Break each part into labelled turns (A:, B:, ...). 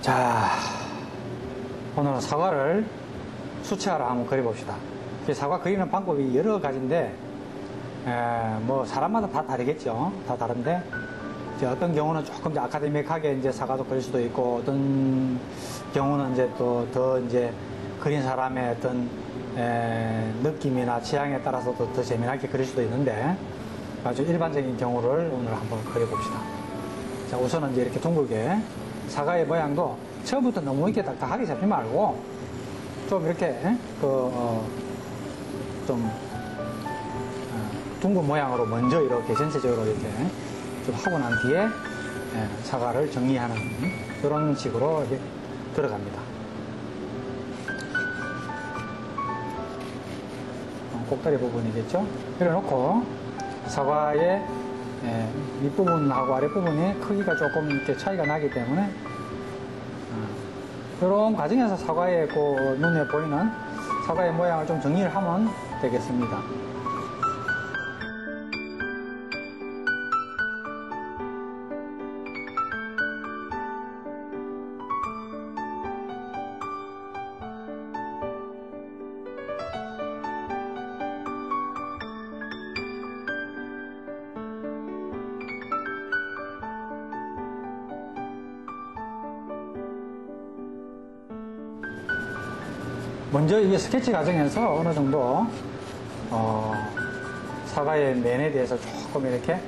A: 자, 오늘은 사과를 수채화로 한번 그려봅시다. 사과 그리는 방법이 여러 가지인데, 뭐, 사람마다 다 다르겠죠. 다 다른데, 어떤 경우는 조금 이제 아카데믹하게 이제 사과도 그릴 수도 있고, 어떤 경우는 이제 또 더 이제 그린 사람의 어떤, 느낌이나 취향에 따라서도 더 재미나게 그릴 수도 있는데, 아주 일반적인 경우를 오늘 한번 그려봅시다. 자, 우선은 이제 이렇게 둥글게, 사과의 모양도 처음부터 너무 이렇게 딱딱하게 잡지 말고, 좀 이렇게, 둥근 모양으로 먼저 이렇게 전체적으로 이렇게 좀 하고 난 뒤에 사과를 정리하는 그런 식으로 이렇게 들어갑니다. 꼭다리 부분이겠죠? 이래놓고 사과의 밑부분하고 아랫부분이 크기가 조금 이렇게 차이가 나기 때문에 이런 과정에서 사과의 그 눈에 보이는 사과의 모양을 좀 정리를 하면 되겠습니다. 먼저 이게 스케치 과정에서 어느 정도 사과의 면에 대해서 조금 이렇게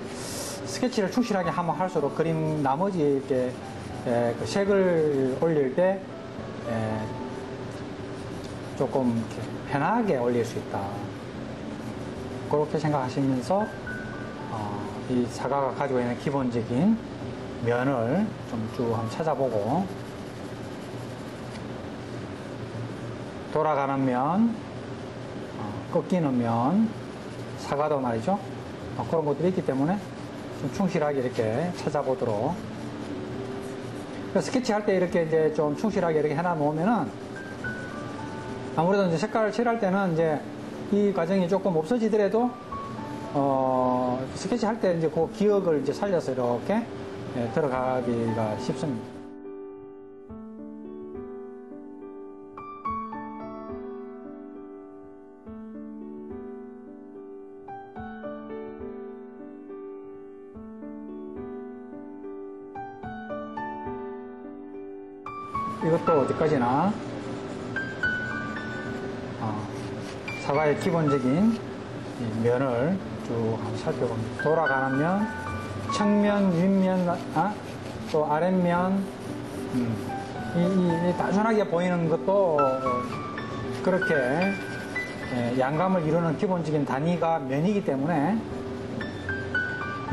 A: 스케치를 충실하게 하면 할수록 그림 나머지 이렇게 그 색을 올릴 때 조금 이렇게 편하게 올릴 수 있다. 그렇게 생각하시면서 이 사과가 가지고 있는 기본적인 면을 좀 쭉 한번 찾아보고 돌아가는 면, 꺾이는 면, 사과도 말이죠. 그런 것들이 있기 때문에 좀 충실하게 이렇게 찾아보도록. 스케치 할 때 이렇게 이제 좀 충실하게 이렇게 해놔놓으면은 아무래도 이제 색깔을 칠할 때는 이제 이 과정이 조금 없어지더라도 스케치 할 때 이제 그 기억을 이제 살려서 이렇게 들어가기가 쉽습니다. 이것도 어디까지나 사과의 기본적인 면을 쭉 한번 살펴봅니다. 돌아가는 면, 측면, 윗면, 또 아랫면, 이 단순하게 보이는 것도 그렇게 양감을 이루는 기본적인 단위가 면이기 때문에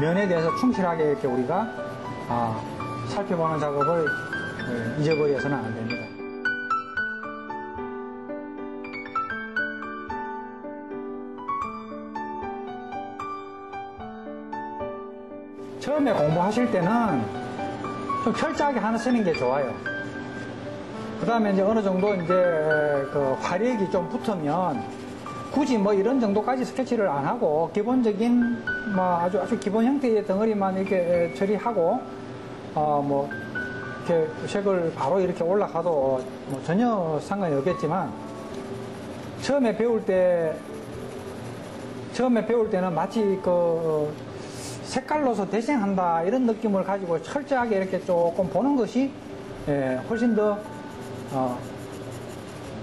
A: 면에 대해서 충실하게 이렇게 우리가 살펴보는 작업을 잊어버려서는 안 됩니다. 처음에 공부하실 때는 좀 철저하게 하나 쓰는 게 좋아요. 그 다음에 이제 어느 정도 이제 그 화력이 좀 붙으면 굳이 뭐 이런 정도까지 스케치를 안 하고 기본적인 뭐 아주 기본 형태의 덩어리만 이렇게 처리하고 뭐 이렇게 색을 바로 이렇게 올라가도 뭐 전혀 상관이 없겠지만 처음에 배울 때는 마치 그 색깔로서 대생한다 이런 느낌을 가지고 철저하게 이렇게 조금 보는 것이 훨씬 더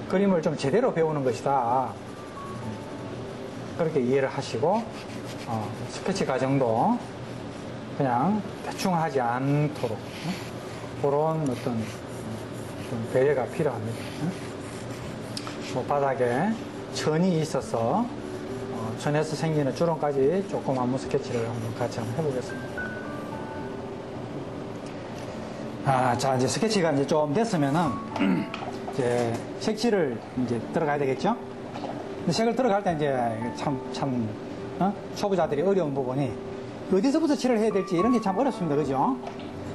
A: 그림을 좀 제대로 배우는 것이다. 그렇게 이해를 하시고 스케치 과정도 그냥 대충 하지 않도록 그런 어떤 배려가 필요합니다. 뭐 바닥에 천이 있어서 천에서 생기는 주름까지 조금 한번 스케치를 한번 같이 한번 해보겠습니다. 자, 이제 스케치가 이제 좀 됐으면은 이제 색칠을 이제 들어가야 되겠죠? 근데 색을 들어갈 때 이제 참 초보자들이 어려운 부분이 어디서부터 칠을 해야 될지 이런 게 참 어렵습니다. 그죠?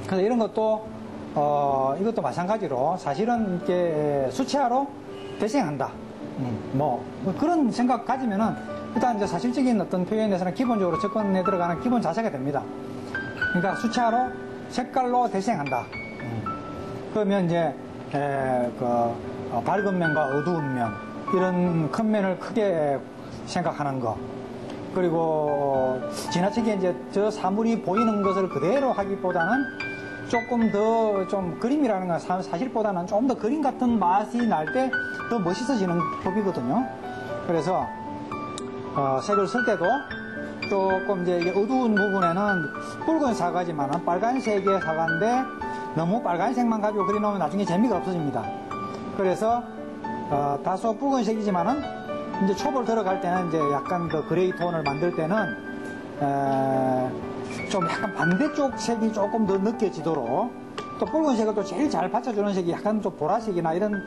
A: 그래서 이런 것도 이것도 마찬가지로 사실은 이렇게 수채화로 대생한다. 뭐 그런 생각 가지면은 일단 이제 사실적인 어떤 표현에서는 기본적으로 접근에 들어가는 기본 자세가 됩니다. 그러니까 수채화로 색깔로 대생한다. 그러면 이제 밝은 면과 어두운 면 이런 큰 면을 크게 생각하는 거. 그리고 지나치게 이제 저 사물이 보이는 것을 그대로 하기보다는 조금 더 좀 그림이라는 건 사실보다는 좀 더 그림 같은 맛이 날 때 더 멋있어지는 법이거든요. 그래서 색을 쓸 때도 조금 이제 이게 어두운 부분에는 붉은 사과지만은 빨간색의 사과인데 너무 빨간색만 가지고 그려놓으면 나중에 재미가 없어집니다. 그래서 다소 붉은색이지만은 이제 촉을 들어갈 때는 이제 약간 그 그레이 톤을 만들 때는 좀 약간 반대쪽 색이 조금 더 느껴지도록 또 붉은색을 또 제일 잘 받쳐주는 색이 약간 좀 보라색이나 이런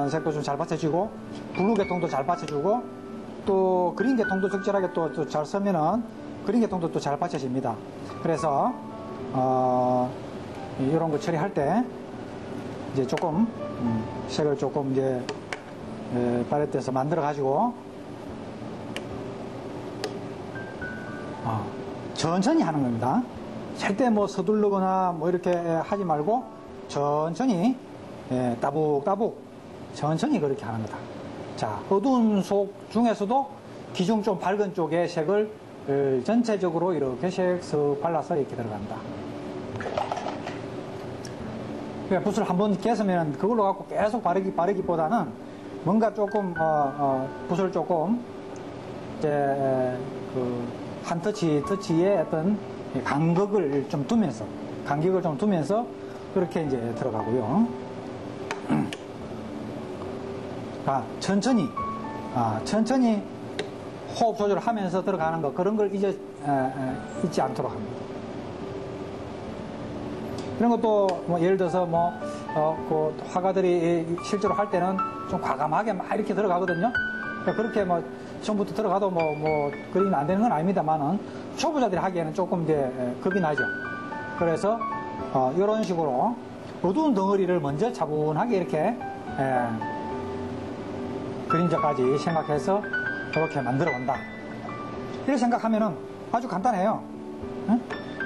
A: 색도 좀 잘 받쳐주고 블루 계통도 잘 받쳐주고 또 그린 계통도 적절하게 또 잘 쓰면은 그린 계통도 또 잘 받쳐집니다. 그래서 이런 거 처리할 때 이제 조금 색을 조금 이제 팔레트에서 만들어 가지고 천천히 하는 겁니다. 절대 뭐 서두르거나 뭐 이렇게 하지 말고 천천히 따북따북 천천히 그렇게 하는 거다. 자, 어두운 속 중에서도 기존 좀 밝은 쪽의 색을 전체적으로 이렇게 색 발라서 이렇게 들어간다. 그러니까 붓을 한번 깨서면 그걸로 갖고 계속 바르기보다는 뭔가 조금 붓을 조금 이제 한 터치의 어떤 간격을 좀 두면서 그렇게 이제 들어가고요. 천천히 호흡 조절을 하면서 들어가는 거 그런 걸 잊지 않도록 합니다. 이런 것도 뭐 예를 들어서 그 화가들이 실제로 할 때는 좀 과감하게 막 이렇게 들어가거든요. 그렇게 뭐 처음부터 들어가도 그림이 안 되는 건 아닙니다만은 초보자들이 하기에는 조금 이제 겁이 나죠. 그래서 이런 식으로 어두운 덩어리를 먼저 차분하게 이렇게 그림자까지 생각해서 이렇게 만들어 본다. 이렇게 생각하면은 아주 간단해요.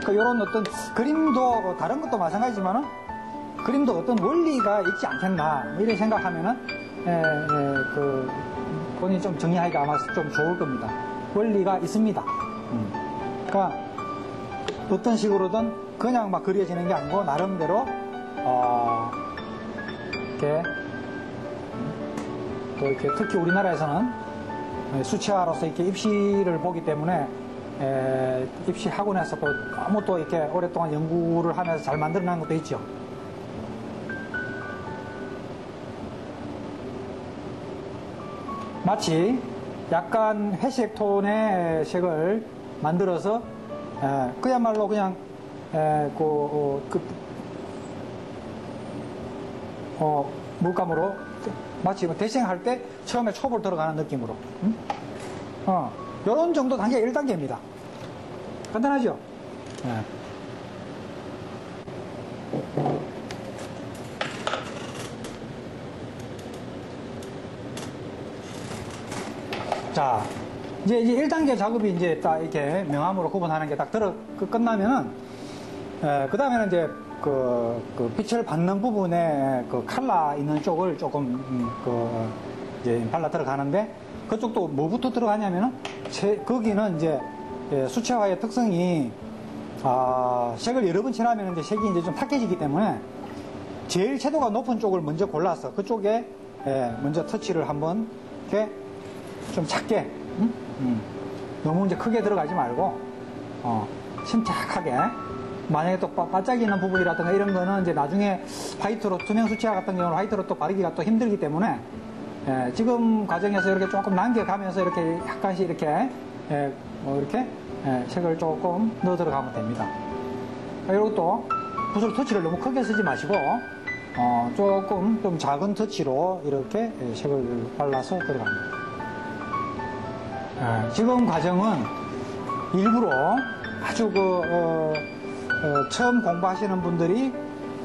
A: 이런 어떤 그림도 다른 것도 마찬가지지만은 그림도 어떤 원리가 있지 않겠나 이렇게 생각하면은 본인이 좀 정리하기가 아마 좀 좋을 겁니다. 원리가 있습니다. 그러니까 어떤 식으로든 그냥 막 그려지는 게 아니고 나름대로 이렇게 특히 우리나라에서는 수채화로서 이렇게 입시를 보기 때문에 입시하고 나서 또 너무 또 이렇게 오랫동안 연구를 하면서 잘 만들어낸 것도 있죠. 마치 약간 회색 톤의 색을 만들어서 그야말로 그냥 물감으로 마치 대생할 때 처음에 촉을 들어가는 느낌으로 이런 정도 단계가 1단계입니다. 간단하죠? 자, 이제 1단계 작업이 이제 딱 이렇게 명암으로 구분하는 게 딱 끝나면은, 그 다음에는 이제 그 빛을 받는 부분에 그 칼라 있는 쪽을 조금, 이제 발라 들어가는데, 그쪽도 뭐부터 들어가냐면은, 거기는 이제 수채화의 특성이, 색을 여러 번 칠하면 이제 색이 이제 좀 탁해지기 때문에, 제일 채도가 높은 쪽을 먼저 골라서 그쪽에 먼저 터치를 한번 이렇게 좀 작게, 너무 이제 크게 들어가지 말고, 침착하게. 만약에 또 반짝이 있는 부분이라든가 이런 거는 이제 나중에 화이트로, 투명 수채화 같은 경우는 화이트로 또 바르기가 또 힘들기 때문에, 지금 과정에서 이렇게 조금 남겨가면서 이렇게 약간씩 이렇게, 이렇게, 색을 조금 넣어 들어가면 됩니다. 그리고 또, 붓을 터치를 너무 크게 쓰지 마시고, 조금 좀 작은 터치로 이렇게 색을 발라서 들어갑니다. 지금 과정은 일부러 아주 처음 공부하시는 분들이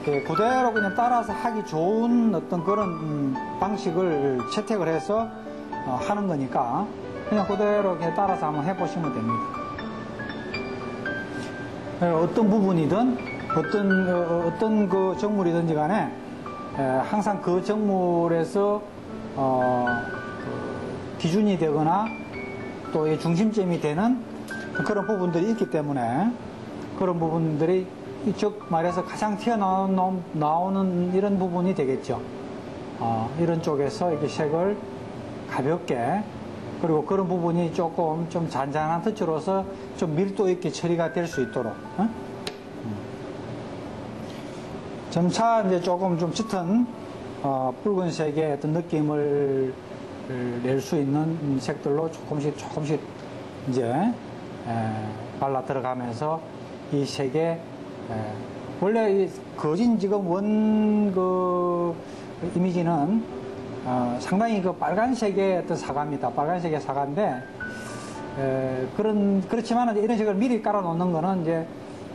A: 그대로 그냥 따라서 하기 좋은 어떤 그런 방식을 채택을 해서 하는 거니까 그냥 그대로 그냥 따라서 한번 해보시면 됩니다. 어떤 부분이든 어떤 그 정물이든지 간에 항상 그 정물에서 기준이 되거나 또 이 중심점이 되는 그런 부분들이 있기 때문에 그런 부분들이 즉 말해서 가장 튀어나오는 이런 부분이 되겠죠. 이런 쪽에서 이렇게 색을 가볍게 그리고 그런 부분이 조금 좀 잔잔한 터치로서 좀 밀도 있게 처리가 될 수 있도록 점차 이제 조금 좀 짙은 붉은색의 어떤 느낌을 낼 수 있는 색들로 조금씩 이제 발라 들어가면서 이 색에 원래 이 거진 지금 그 이미지는 상당히 그 빨간색의 어떤 사과입니다. 빨간색의 사과인데 그렇지만 이런 색을 미리 깔아 놓는 거는 이제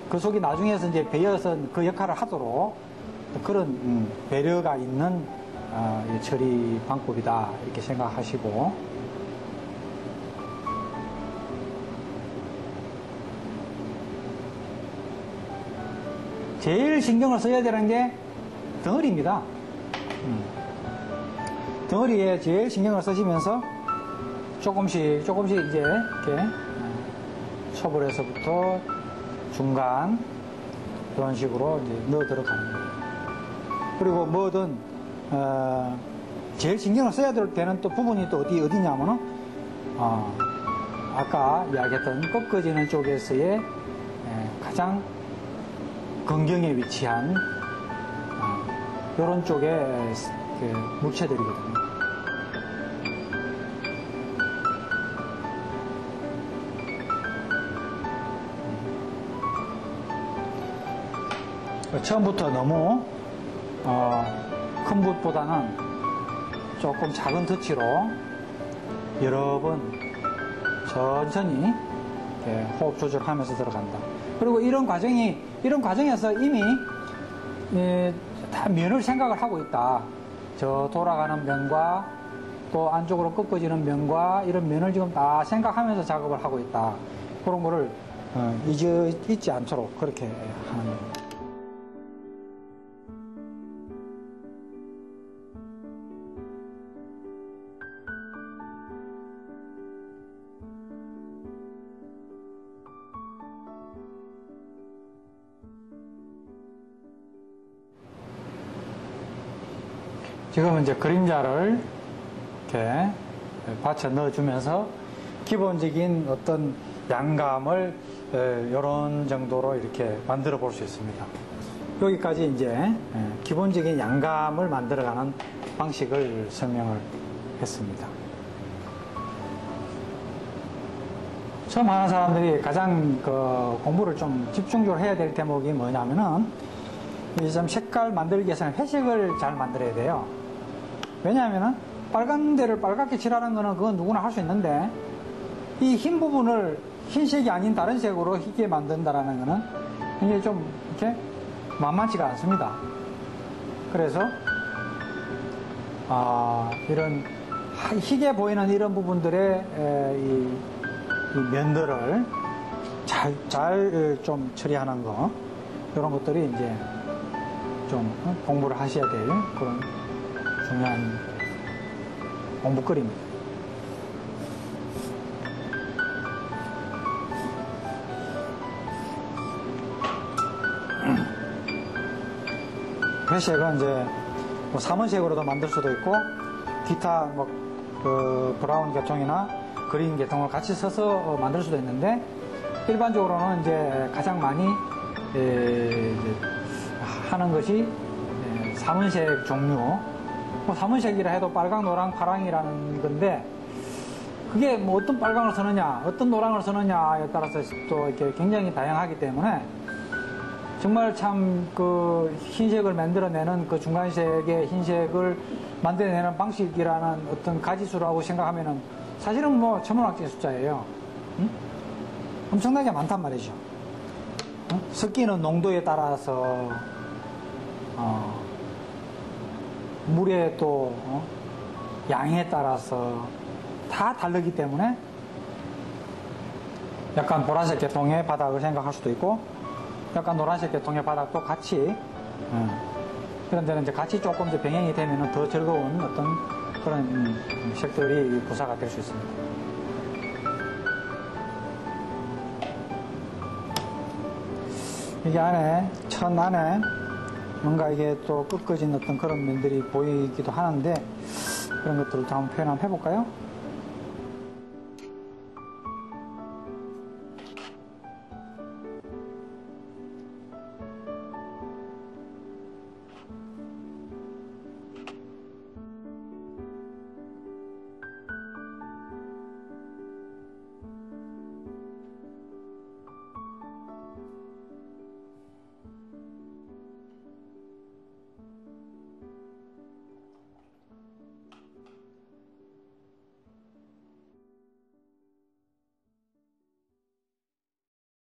A: 그 속이 나중에서 이제 배어서 그 역할을 하도록 그런 배려가 있는 처리 방법이다 이렇게 생각하시고 제일 신경을 써야 되는 게 덩어리입니다. 덩어리에 제일 신경을 쓰시면서 조금씩 이제 이렇게 초벌에서부터 중간 이런 식으로 이제 넣어 들어가는 거예요. 그리고 뭐든 제일 신경을 써야 되는 또 부분이 또 어디냐면은 아까 이야기했던 꺾어지는 쪽에서의 가장 근경에 위치한 이런 쪽에 물체들이거든요. 처음부터 너무 큰 붓보다는 조금 작은 터치로 여러 번 천천히 호흡 조절하면서 들어간다. 그리고 이런 과정에서 이미 다 면을 생각을 하고 있다. 저 돌아가는 면과 또 안쪽으로 꺾어지는 면과 이런 면을 지금 다 생각하면서 작업을 하고 있다. 그런 거를 잊지 않도록 그렇게 하는 겁니다. 지금은 이제 그림자를 이렇게 받쳐 넣어주면서 기본적인 어떤 양감을 이런 정도로 이렇게 만들어 볼 수 있습니다. 여기까지 이제 기본적인 양감을 만들어가는 방식을 설명을 했습니다. 처음 하는 사람들이 가장 공부를 좀 집중적으로 해야 될 대목이 뭐냐면은 이 좀 색깔 만들기 위해서는 회색을 잘 만들어야 돼요. 왜냐하면은 빨간 데를 빨갛게 칠하는 거는 그건 누구나 할 수 있는데 이 흰 부분을 흰색이 아닌 다른 색으로 희게 만든다라는 거는 이게 좀 이렇게 만만치가 않습니다. 그래서 이런 희게 보이는 이런 부분들의 이 면들을 잘 좀 처리하는 거 이런 것들이 이제 좀 공부를 하셔야 될 그런 중요한 공부거리입니다. 회색은 이제 뭐 삼원색으로도 만들 수도 있고 기타 뭐 브라운 계통이나 그린 계통을 같이 써서 만들 수도 있는데 일반적으로는 이제 가장 많이 하는 것이 삼원색 종류. 뭐 삼원색이라 해도 빨강, 노랑, 파랑이라는 건데 그게 뭐 어떤 빨강을 쓰느냐, 어떤 노랑을 쓰느냐에 따라서 또 이렇게 굉장히 다양하기 때문에 정말 참 그 흰색을 만들어내는 그 중간색의 흰색을 만들어내는 방식이라는 어떤 가지수라고 생각하면은 사실은 뭐 천문학적인 숫자예요. 응? 엄청나게 많단 말이죠. 섞이는 농도에 따라서 물의 또 양에 따라서 다 다르기 때문에 약간 보라색 계통의 바닥을 생각할 수도 있고 약간 노란색 계통의 바닥도 같이 그런 데는 이제 같이 조금 이제 병행이 되면 더 즐거운 어떤 그런 색들이 구사가 될 수 있습니다. 이게 안에, 천 안에 뭔가 이게 또 꺾어진 어떤 그런 면들이 보이기도 하는데 그런 것들을 또 한번 표현 한번 해볼까요?